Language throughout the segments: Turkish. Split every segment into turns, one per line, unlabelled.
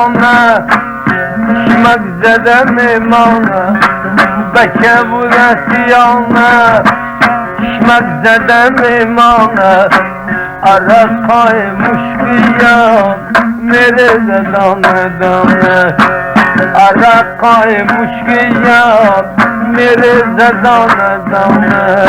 mimana İşmek zede mimana Beke bu desiyana İşmek zede mimana Arakay muşkiyan Mere de dane dane Arakay muşkiyan Mere de dane dane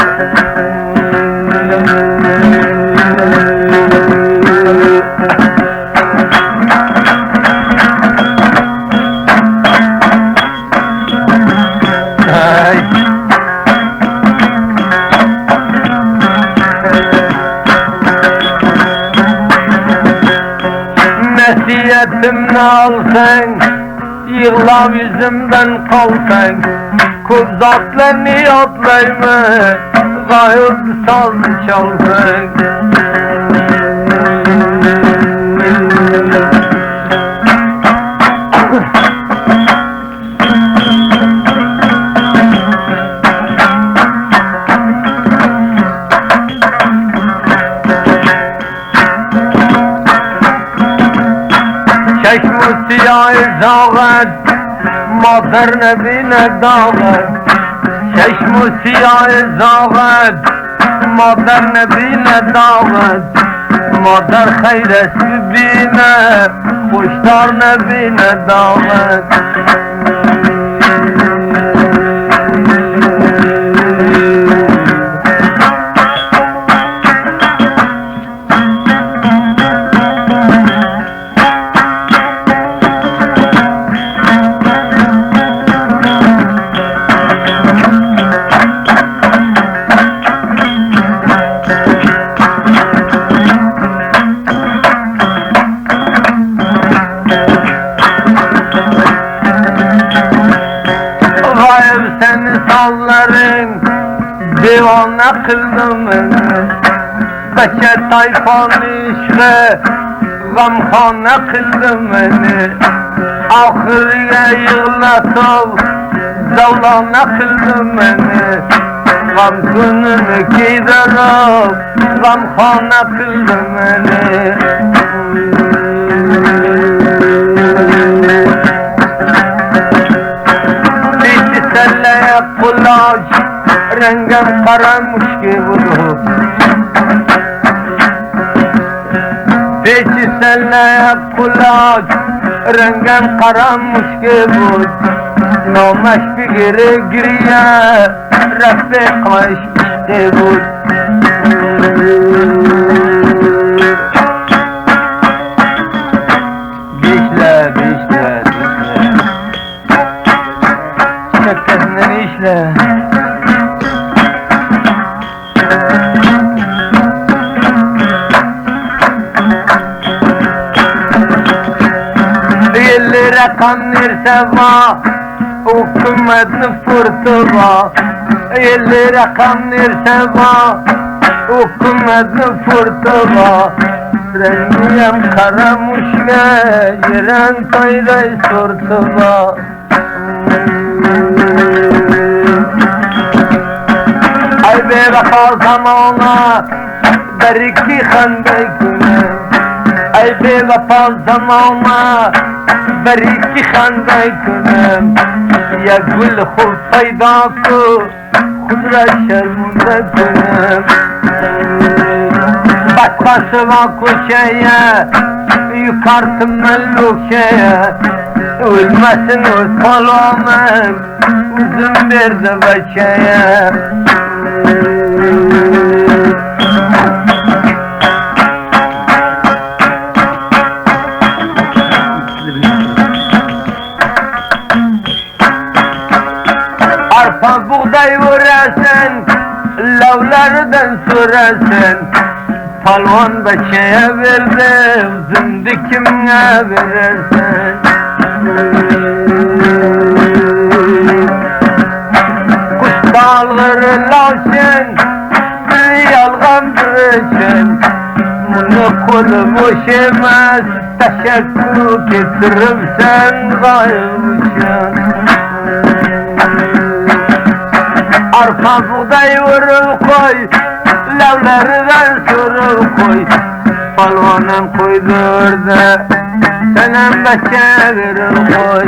Nesiyetimni alsan Yığla yüzümden kalsan Kuzatla niyatlayma Gayet saz çalsan Çeşmu siyah zağet Mader nebine dağet Çeşmu siyah zağet Mader nebine dağet Mader hayresi bine Kuşlar nebine dağet Salların divana kıldım beni Beşer tayfanı işre Gamkhana kıldım beni Ahırıya yığlatıp Zavlana kıldım beni Gamkınını giydirip Gamkhana kıldım beni Selleye kulaç Rengim karamış gibi Peki selleye kulaç Rengim karamış gibi Nomeş bir giri giriye Refikaş işte bu Bişle bişle Çekesini işle Yellere kanır seva Hükümetli fırtıva Yellere kanır seva Hükümetli fırtıva Rengiyem karamuşke Yeren tayday surtuva Ay be vefa zamana Beriki khanday kunem Ay be vefa zamana Beriki khanday kunem Ya gül khub payda ko Khudra şermunde kunem Bakmasıva kuşeye Yukartım mellukeye Ölmesin öz kalamen Uzun verdi beçeye Arpa buğday vurasın Lavlardan sürasın Palvan beçeye verdim Zindikimle verirsin Kuş dalları laşın Bir yalgandır için Bunu kulmuş emez Teşekkür getiririm sen gayrmışsın Arpa buğday vurul koy Lavlardan sürül koy balonum koydurdu. Senem de çevirir koy.